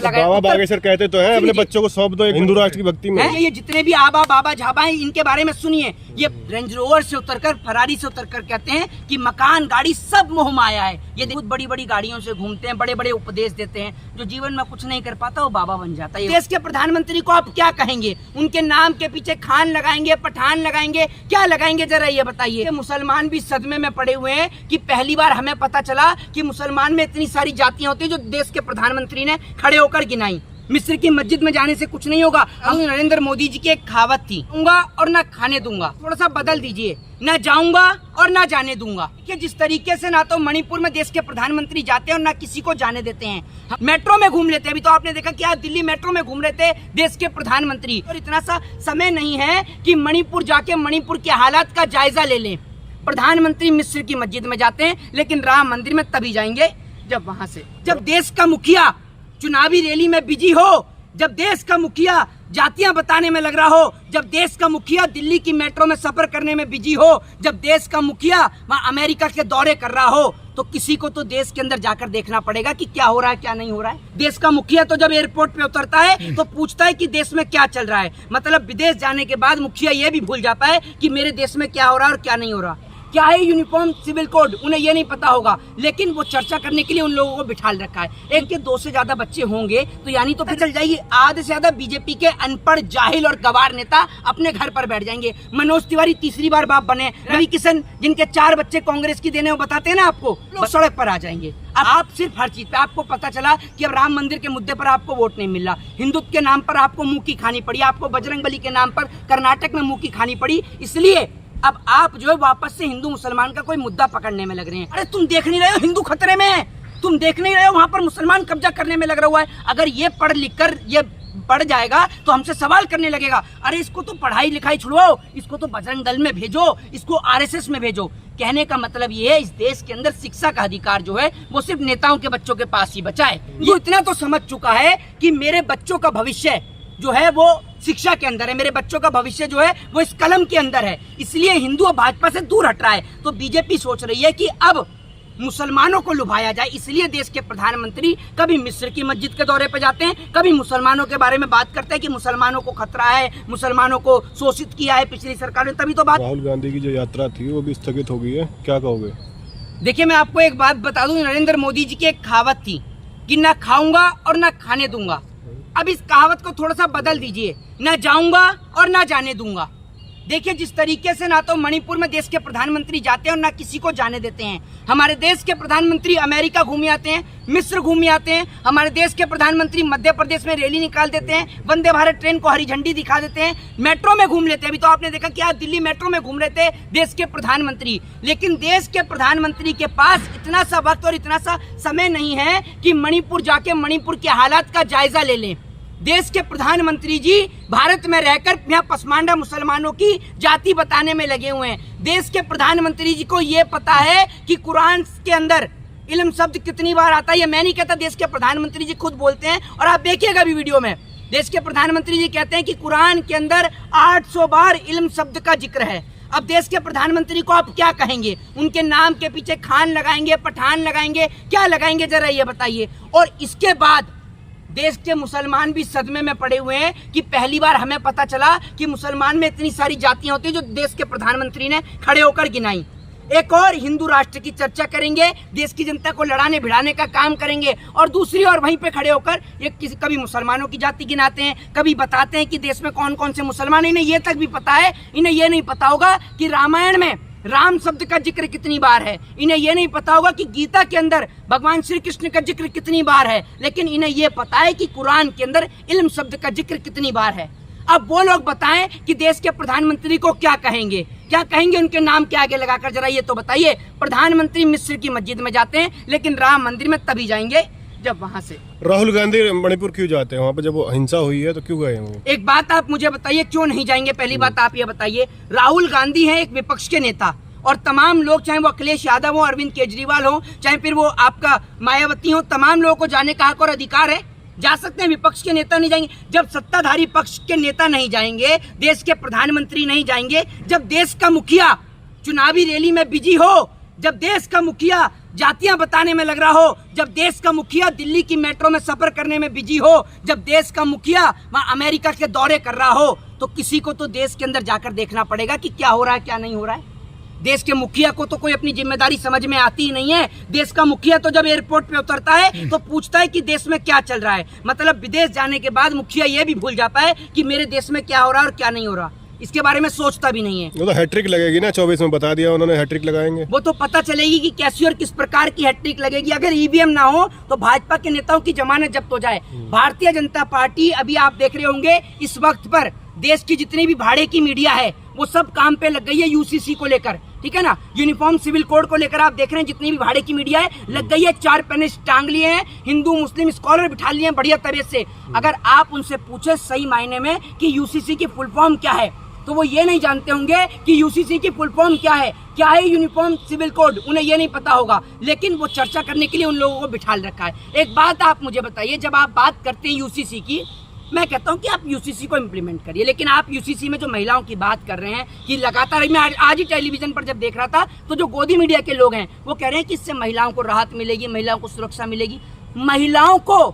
लगाया। बाबा बागेश्वर कहते तो है अपने बच्चों को सौंप दो हिंदू राष्ट्र की भक्ति में। ये जितने भी आबा बाबा झाबा हैं इनके बारे में सुनिए। ये रेंज रोवर से उतरकर, फरारी से उतरकर कहते हैं कि मकान गाड़ी सब मोह माया है। ये बहुत बड़ी बड़ी गाड़ियों से घूमते हैं, बड़े बड़े उपदेश देते हैं। जो जीवन में कुछ नहीं कर पाता वो बाबा बन जाता है। देश के प्रधानमंत्री को आप क्या कहेंगे? उनके नाम के पीछे खान लगाएंगे, पठान लगाएंगे, क्या लगाएंगे जरा ये बताइए। मुसलमान भी सदमे में पड़े हुए हैं कि पहली बार हमें पता चला कि मुसलमान में इतनी सारी जातियां होती है जो देश के प्रधानमंत्री ने खड़े होकर गिनाई। मिस्र की मस्जिद में जाने से कुछ नहीं होगा। नरेंद्र मोदी जी की एक कहावत थी, दूंगा और ना खाने दूंगा। थोड़ा सा बदल दीजिए, ना जाऊंगा और ना जाने दूंगा। कि जिस तरीके से ना तो मणिपुर में देश के प्रधानमंत्री जाते हैं और ना किसी को जाने देते हैं। मेट्रो में घूम लेते हैं। अभी तो आपने देखा कि आज दिल्ली मेट्रो में घूम रहे थे देश के प्रधानमंत्री। और इतना सा समय नहीं है कि मणिपुर जाके मणिपुर के हालात का जायजा ले लें। प्रधानमंत्री मिस्र की मस्जिद में जाते हैं, लेकिन राम मंदिर में तभी जाएंगे जब देश का मुखिया चुनावी रैली में बिजी हो, जब देश का मुखिया जातियां बताने में लग रहा हो, जब देश का मुखिया दिल्ली की मेट्रो में सफर करने में बिजी हो, जब देश का मुखिया वहां अमेरिका के दौरे कर रहा हो, तो किसी को तो देश के अंदर जाकर देखना पड़ेगा कि क्या हो रहा है, क्या नहीं हो रहा है। देश का मुखिया तो जब एयरपोर्ट पे उतरता है तो पूछता है कि देश में क्या चल रहा है। मतलब विदेश जाने के बाद मुखिया ये भी भूल जाता है कि मेरे देश में क्या हो रहा है और क्या नहीं हो रहा। क्या है यूनिफॉर्म सिविल कोड, उन्हें ये नहीं पता होगा, लेकिन वो चर्चा करने के लिए उन लोगों को बिठा रखा है। एक के 2 से ज्यादा बच्चे होंगे तो यानी तो फिर चल जाएगी। आधे से ज्यादा बीजेपी के अनपढ़, जाहिल और गवार नेता अपने घर पर बैठ जाएंगे। मनोज तिवारी तीसरी बार बाप बने। रवि किशन जिनके 4 बच्चे कांग्रेस की देने वो बताते हैं ना आपको, लोग सड़क पर आ जाएंगे। अब आप सिर्फ हर चीज पे आपको पता चला कि अब राम मंदिर के मुद्दे पर आपको वोट नहीं मिल रहा, हिंदुत्व के नाम पर आपको मुंह की खानी पड़ी, आपको बजरंगबली के नाम पर कर्नाटक में मुंह की खानी पड़ी। इसलिए अब आप जो है वापस से हिंदू मुसलमान का कोई मुद्दा पकड़ने में लग रहे हैं। अरे तुम देख नहीं रहे हो हिंदू खतरे में है, तुम देख नहीं रहे हो वहां पर मुसलमान कब्जा करने में लग रहा हुआ है। अगर ये पढ़ लिख कर ये बढ़ जाएगा तो हमसे सवाल करने लगेगा, अरे इसको तो पढ़ाई लिखाई छुड़वाओ, इसको तो बजरंग दल में भेजो, इसको आरएसएस में भेजो। कहने का मतलब ये है इस देश के अंदर शिक्षा का अधिकार जो है वो सिर्फ नेताओं के बच्चों के पास ही बचा है। ये इतना तो समझ चुका है कि मेरे बच्चों का भविष्य जो है वो शिक्षा के अंदर है, मेरे बच्चों का भविष्य जो है वो इस कलम के अंदर है। इसलिए हिंदू और भाजपा से दूर हट रहा है। तो बीजेपी सोच रही है कि अब मुसलमानों को लुभाया जाए। इसलिए देश के प्रधानमंत्री कभी मिस्र की मस्जिद के दौरे पर जाते हैं, कभी मुसलमानों के बारे में बात करते हैं कि मुसलमानों को खतरा है, मुसलमानों को शोषित किया है पिछली सरकार ने। तभी तो बात। राहुल गांधी की जो यात्रा थी वो भी स्थगित हो गई है, क्या कहोगे? देखिए मैं आपको एक बात बता दूं, नरेंद्र मोदी जी की एक कहावत थी कि ना खाऊंगा और ना खाने दूंगा। अब इस कहावत को थोड़ा सा बदल दीजिए, ना जाऊंगा और ना जाने दूंगा। देखिए जिस तरीके से ना तो मणिपुर में देश के प्रधानमंत्री जाते हैं और ना किसी को जाने देते हैं। हमारे देश के प्रधानमंत्री अमेरिका घूम आते हैं, मिस्र घूम आते हैं। हमारे देश के प्रधानमंत्री मध्य प्रदेश में रैली निकाल देते हैं, वंदे भारत ट्रेन को हरी झंडी दिखा देते हैं, मेट्रो में घूम लेते हैं। अभी तो आपने देखा कि आज दिल्ली मेट्रो में घूम रहे थे देश के प्रधानमंत्री। लेकिन देश के प्रधानमंत्री के पास इतना सा वक्त और इतना सा समय नहीं है कि मणिपुर जाके मणिपुर के हालात का जायजा ले लें। देश के प्रधानमंत्री जी भारत में रहकर यहाँ पसमांडा मुसलमानों की जाति बताने में लगे हुए हैं। देश के प्रधानमंत्री जी को ये पता है कि कुरान के अंदर इल्म शब्द कितनी बार आता है। ये मैं नहीं कहता, देश के प्रधानमंत्री जी खुद बोलते हैं और आप देखिएगा अभी वीडियो में। देश के प्रधानमंत्री जी कहते हैं कि कुरान के अंदर 800 बार इल्म शब्द का जिक्र है। अब देश के प्रधानमंत्री को आप क्या कहेंगे? उनके नाम के पीछे खान लगाएंगे, पठान लगाएंगे, क्या लगाएंगे जरा ये बताइए। और इसके बाद देश के मुसलमान भी सदमे में पड़े हुए हैं कि पहली बार हमें पता चला कि मुसलमान में इतनी सारी जातियां होती हैं जो देश के प्रधानमंत्री ने खड़े होकर गिनाई। एक और हिंदू राष्ट्र की चर्चा करेंगे, देश की जनता को लड़ाने भिड़ाने का काम करेंगे, और दूसरी ओर वहीं पे खड़े होकर ये कभी मुसलमानों की जाति गिनाते हैं, कभी बताते हैं कि देश में कौन कौन से मुसलमान। इन्हें ये तक भी पता है, इन्हें ये नहीं पता होगा कि रामायण में राम शब्द का जिक्र कितनी बार है। इन्हें यह नहीं पता होगा कि गीता के अंदर भगवान श्री कृष्ण का जिक्र कितनी बार है। लेकिन इन्हें यह पता है कि कुरान के अंदर इल्म शब्द का जिक्र कितनी बार है। अब वो लोग बताएं कि देश के प्रधानमंत्री को क्या कहेंगे, क्या कहेंगे उनके नाम के आगे लगाकर, जरा ये तो बताइए। प्रधानमंत्री मिस्र की मस्जिद में जाते हैं, लेकिन राम मंदिर में तभी जाएंगे जब वहां से। राहुल गांधी मणिपुर क्यों जाते हैं? वहाँ पे जब वो हिंसा हुई है तो क्यों गए वो? एक बात आप मुझे बताइए, क्यों नहीं जाएंगे? पहली बात आप ये बताइए, राहुल गांधी हैं एक विपक्ष के नेता, और तमाम लोग, चाहे वो अखिलेश यादव हो, अरविंद केजरीवाल हो, चाहे फिर वो आपका मायावती हो, तमाम लोगों को जाने का हक और अधिकार है, जा सकते हैं। विपक्ष के नेता नहीं जाएंगे। जब सत्ताधारी पक्ष के नेता नहीं जाएंगे, देश के प्रधानमंत्री नहीं जाएंगे, जब देश का मुखिया चुनावी रैली में बिजी हो, जब देश का मुखिया जातियां बताने में लग रहा हो, जब देश का मुखिया दिल्ली की मेट्रो में सफर करने में बिजी हो, जब देश का मुखिया वहां अमेरिका के दौरे कर रहा हो, तो किसी को तो देश के अंदर जाकर देखना पड़ेगा कि क्या हो रहा है क्या नहीं हो रहा है। देश के मुखिया को तो कोई अपनी जिम्मेदारी समझ में आती ही नहीं है। देश का मुखिया तो जब एयरपोर्ट पे उतरता है तो पूछता है कि देश में क्या चल रहा है। मतलब विदेश जाने के बाद मुखिया ये भी भूल जाता है कि मेरे देश में क्या हो रहा है और क्या नहीं हो रहा, इसके बारे में सोचता भी नहीं है। वो तो हैट्रिक लगेगी ना, 24 में बता दिया उन्होंने, हैट्रिक लगाएंगे। वो तो पता चलेगी कि कैसी और किस प्रकार की हैट्रिक लगेगी। अगर ईवीएम ना हो तो भाजपा के नेताओं की जमानत जब्त हो जाए। भारतीय जनता पार्टी, अभी आप देख रहे होंगे इस वक्त पर देश की जितनी भी भाड़े की मीडिया है वो सब काम पे लग गई है यूसीसी को लेकर, ठीक है ना, यूनिफॉर्म सिविल कोड को लेकर। आप देख रहे हैं जितनी भी भाड़े की मीडिया है लग गई है, 4 पैने टांग लिए हैं, हिंदू मुस्लिम स्कॉलर बिठा लिए हैं बढ़िया तरह से। अगर आप उनसे पूछे सही मायने में कि यूसीसी की फुल फॉर्म क्या है, तो वो ये नहीं जानते होंगे कि यूसीसी की फुल फॉर्म क्या है यूनिफॉर्म सिविल कोड, उन्हें ये नहीं पता होगा। लेकिन वो चर्चा करने के लिए उन लोगों को बिठाल रखा है। एक बात आप मुझे बताइए, जब आप बात करते हैं यूसीसी की, मैं कहता हूं कि आप यूसीसी को इम्प्लीमेंट करिए, लेकिन आप यूसीसी में जो महिलाओं की बात कर रहे हैं कि लगातार, मैं आज ही टेलीविजन पर जब देख रहा था तो जो गोदी मीडिया के लोग हैं वो कह रहे हैं कि इससे महिलाओं को राहत मिलेगी, महिलाओं को सुरक्षा मिलेगी। महिलाओं को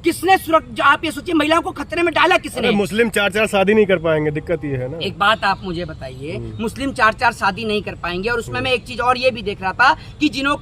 किसने सुरक्षा, आप ये सोचिए महिलाओं को खतरे में डाला किसने? मुस्लिम 4 शादी नहीं कर पाएंगे, दिक्कत ये है ना। एक बात आप मुझे बताइए, मुस्लिम 4 शादी नहीं कर पाएंगे, और उसमें मैं एक चीज और ये भी देख रहा था कि जिनों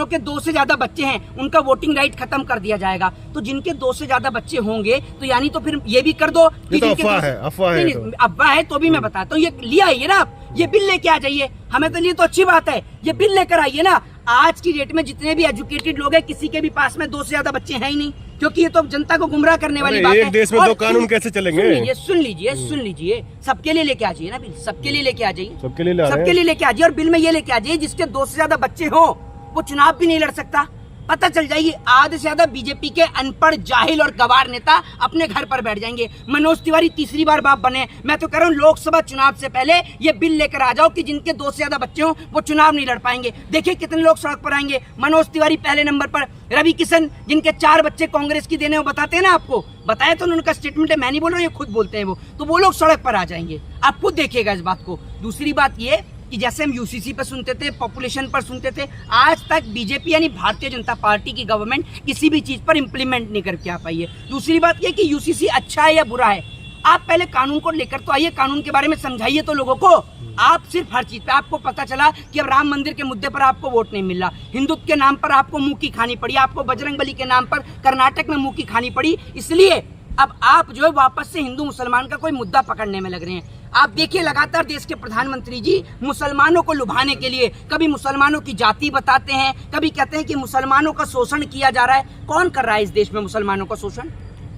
के 2 से ज्यादा बच्चे हैं उनका वोटिंग राइट खत्म कर दिया जाएगा। तो जिनके 2 से ज्यादा बच्चे होंगे तो यानी तो फिर ये भी कर दो कि अफवाह है तो भी मैं बताता हूँ, ये लिया आइए ना आप, ये बिल लेके आ जाइए, हमें तो लिए तो अच्छी बात है, ये बिल लेकर आइए ना। आज की डेट में जितने भी एजुकेटेड लोग हैं किसी के भी पास में 2 से ज्यादा बच्चे हैं ही नहीं, क्योंकि ये तो जनता को गुमराह करने वाली बात है। एक देश में 2 कानून कैसे चलेंगे? सुन लीजिए, सबके लिए लेके आ जाइए ना बिल, सबके लिए लेके आ जाइए, सबके लिए लेके आ जाइए। और बिल में ये लेके आ जाइए जिसके 2 से ज्यादा बच्चे हो वो चुनाव भी नहीं लड़ सकता। पता चल जाएगी, आधे से ज्यादा बीजेपी के अनपढ़, जाहिल और गवार नेता अपने घर पर बैठ जाएंगे। मनोज तिवारी तीसरी बार बाप बने। मैं तो कह रहा हूँ लोकसभा चुनाव से पहले ये बिल लेकर आ जाओ कि जिनके 2 से ज्यादा बच्चे हो वो चुनाव नहीं लड़ पाएंगे। देखिए कितने लोग सड़क पर आएंगे। मनोज तिवारी पहले नंबर पर, रवि किशन जिनके 4 बच्चे कांग्रेस की देने, वो बताते हैं ना आपको, बताया तो उनका स्टेटमेंट है, मैं नहीं बोल रहा हूँ, ये खुद बोलते हैं वो लोग सड़क पर आ जाएंगे। आप खुद देखिएगा इस बात को। दूसरी बात ये कि जैसे हम यूसीसी पर सुनते थे, पॉपुलेशन पर सुनते थे, आज तक बीजेपी यानी भारतीय जनता पार्टी की गवर्नमेंट किसी भी चीज पर इंप्लीमेंट नहीं करके आ पाई है। दूसरी बात यह कि यूसीसी अच्छा है या बुरा है, आप पहले कानून को लेकर तो आइए, कानून के बारे में समझाइए तो लोगों को। आप सिर्फ हर चीज पे, आपको पता चला कि अब राम मंदिर के मुद्दे पर आपको वोट नहीं मिल रहा, हिंदुत्व के नाम पर आपको मुंह की खानी पड़ी, आपको बजरंगबली के नाम पर कर्नाटक में मुंह की खानी पड़ी, इसलिए अब आप जो है वापस से हिंदू मुसलमान का कोई मुद्दा पकड़ने में लग रहे हैं। आप देखिए लगातार देश के प्रधानमंत्री जी मुसलमानों को लुभाने के लिए कभी मुसलमानों की जाति बताते हैं, कभी कहते हैं कि मुसलमानों का शोषण किया जा रहा है। कौन कर रहा है इस देश में मुसलमानों का शोषण?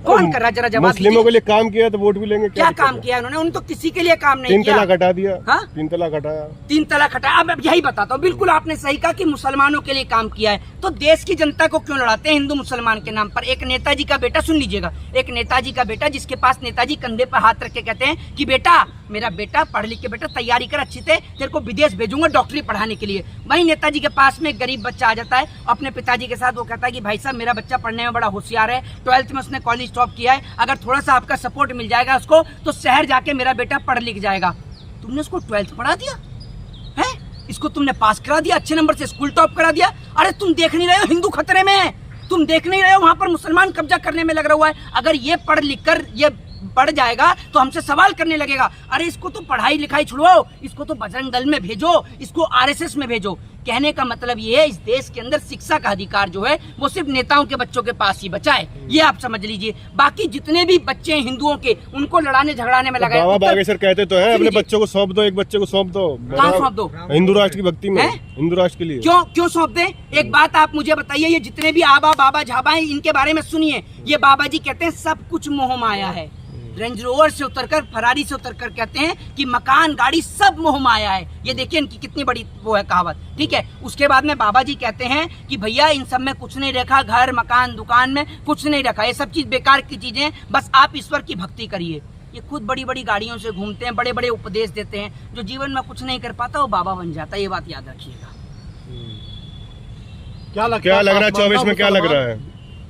कौन कर रहा है? जरा जवाब दीजिए। मुस्लिमों के लिए काम किया तो वोट भी लेंगे। क्या काम किया उन्होंने तो किसी के लिए काम नहीं किया। 3 तलाक हटा दिया। हाँ? 3 तलाक हटाया। 3 तलाक हटाया। अब यही बताता हूँ, बिल्कुल आपने सही कहा कि मुसलमानों के लिए काम किया है, तो देश की जनता को क्यों लड़ाते हैं हिंदू मुसलमान के नाम पर? एक नेताजी का बेटा, सुन लीजिएगा, एक नेताजी का बेटा जिसके पास नेताजी कंधे पर हाथ रख के कहते हैं कि बेटा, मेरा बेटा पढ़ लिख के बेटा तैयारी कर अच्छी से, तेरे को विदेश भेजूंगा डॉक्टरी पढ़ाने के लिए। वही नेताजी के पास में एक गरीब बच्चा आ जाता है अपने पिताजी के साथ, वो कहता है कि भाई साहब मेरा बच्चा पढ़ने में बड़ा होशियार है, 12th में उसने कॉलेज टॉप किया है, अगर थोड़ा सा आपका सपोर्ट मिल जाएगा उसको तो शहर जाके मेरा बेटा पढ़ लिख जाएगा। तुमने उसको 12th पढ़ा दिया है, इसको तुमने पास करा दिया, अच्छे नंबर से स्कूल टॉप करा दिया। अरे तुम देख नहीं रहे हो हिंदू खतरे में है, तुम देख नहीं रहे हो वहां पर मुसलमान कब्जा करने में लग रहा हुआ है। अगर ये पढ़ लिख कर ये बढ़ जाएगा तो हमसे सवाल करने लगेगा, अरे इसको तो पढ़ाई लिखाई छुड़वाओ, इसको तो बजरंग दल में भेजो, इसको आरएसएस में भेजो। कहने का मतलब ये है इस देश के अंदर शिक्षा का अधिकार जो है वो सिर्फ नेताओं के बच्चों के पास ही बचा है, ये आप समझ लीजिए। बाकी जितने भी बच्चे हैं हिंदुओं के, उनको लड़ाने झगड़ाने में लगा। बाबा बागेश्वर कहते तो है अपने बच्चों को सौंप दो, एक बच्चे को सौंप दो। कहाँ सौंप दो? हिंदू राष्ट्र की भक्ति में, हिंदू राष्ट्र के लिए। क्यों सौंप दें? एक बात आप मुझे बताइए, ये जितने भी आबा बाबा झाबा हैं इनके बारे में सुनिए। ये बाबा जी कहते हैं सब कुछ मोह माया है। रेंज रोवर से उतरकर, फरारी से उतरकर कहते हैं कि मकान गाड़ी सब मोह माया है। ये देखिए इनकी कितनी बड़ी वो है कहावत, ठीक है। उसके बाद में बाबा जी कहते हैं कि भैया इन सब में कुछ नहीं रखा, घर मकान दुकान में कुछ नहीं रखा, ये सब चीज बेकार की चीजें, बस आप ईश्वर की भक्ति करिए। ये खुद बड़ी बड़ी गाड़ियों से घूमते हैं, बड़े बड़े उपदेश देते हैं, जो जीवन में कुछ नहीं कर पाता वो बाबा बन जाता है, ये बात याद रखिएगा। क्या लग रहा है 24 में, क्या लग रहा है?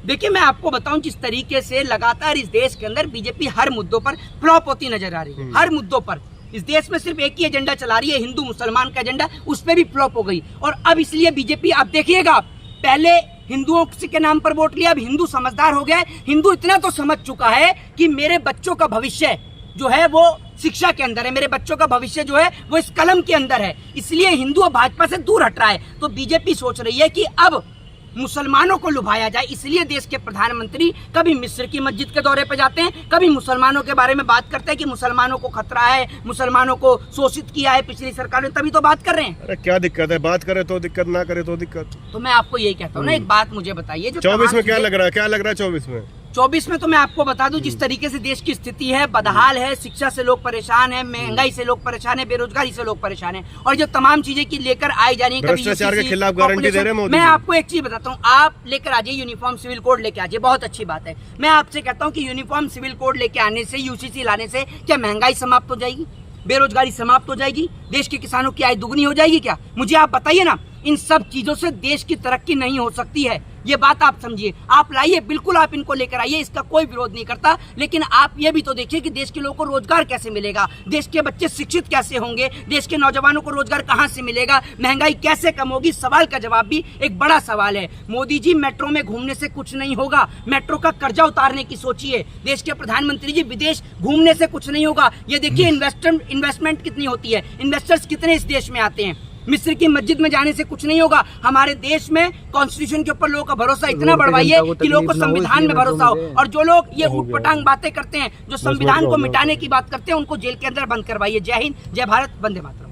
देखिए मैं आपको बताऊं जिस तरीके से लगातार इस देश के अंदर बीजेपी हर मुद्दों पर फ्लॉप होती नजर आ रही है, हर मुद्दों पर इस देश में सिर्फ एक ही एजेंडा चला रही है, हिंदू मुसलमान का एजेंडा, उस पर भी फ्लॉप हो गई। और अब इसलिए बीजेपी, आप देखिएगा, पहले हिंदुओं के नाम पर वोट लिया, अब हिंदू समझदार हो गया है। हिंदू इतना तो समझ चुका है कि मेरे बच्चों का भविष्य जो है वो शिक्षा के अंदर है, मेरे बच्चों का भविष्य जो है वो इस कलम के अंदर है। इसलिए हिंदू अब भाजपा से दूर हट रहा है। तो बीजेपी सोच रही है कि अब मुसलमानों को लुभाया जाए, इसलिए देश के प्रधानमंत्री कभी मिस्र की मस्जिद के दौरे पर जाते हैं, कभी मुसलमानों के बारे में बात करते हैं कि मुसलमानों को खतरा है, मुसलमानों को शोषित किया है पिछली सरकार ने, तभी तो बात कर रहे हैं। अरे क्या दिक्कत है, बात करे तो दिक्कत, ना करे तो दिक्कत। तो मैं आपको यही कहता हूँ ना, एक बात मुझे बताइए, जो 24 में क्या लग रहा है, क्या लग रहा है 24 में? 24 में तो मैं आपको बता दूं, जिस तरीके से देश की स्थिति है, बदहाल है, शिक्षा से लोग परेशान हैं, महंगाई से लोग परेशान हैं, बेरोजगारी से लोग परेशान हैं, और जो तमाम चीजें की लेकर आई जा रही है, भ्रष्टाचार के खिलाफ गारंटी दे रहे हैं मोदी। मैं आपको एक चीज बताता हूँ, आप लेकर आ जाइए यूनिफॉर्म सिविल कोड लेके आ जाइए, बहुत अच्छी बात है। मैं आपसे कहता हूँ कि यूनिफॉर्म सिविल कोड लेके आने से, यूसीसी लाने से क्या महंगाई समाप्त हो जाएगी, बेरोजगारी समाप्त हो जाएगी, देश के किसानों की आय दुगनी हो जाएगी क्या? मुझे आप बताइए ना। इन सब चीजों से देश की तरक्की नहीं हो सकती है, ये बात आप समझिए। आप लाइए, बिल्कुल आप इनको लेकर आइए, इसका कोई विरोध नहीं करता, लेकिन आप ये भी तो देखिए कि देश के लोगों को रोजगार कैसे मिलेगा, देश के बच्चे शिक्षित कैसे होंगे, देश के नौजवानों को रोजगार कहां से मिलेगा, महंगाई कैसे कम होगी। सवाल का जवाब भी एक बड़ा सवाल है। मोदी जी, मेट्रो में घूमने से कुछ नहीं होगा, मेट्रो का कर्जा उतारने की सोचिए। देश के प्रधानमंत्री जी, विदेश घूमने से कुछ नहीं होगा। ये देखिए इन्वेस्टमेंट कितनी होती है, इन्वेस्टर्स कितने इस देश में आते हैं। मिस्र की मस्जिद में जाने से कुछ नहीं होगा। हमारे देश में कॉन्स्टिट्यूशन के ऊपर लोगों का भरोसा इतना बढ़वाइए कि लोगों को संविधान में भरोसा हो, और जो लोग ये ऊटपटांग बातें करते हैं, जो संविधान को मिटाने की बात करते हैं, उनको जेल के अंदर बंद करवाइए। जय हिंद, जय भारत, वंदे मातरम।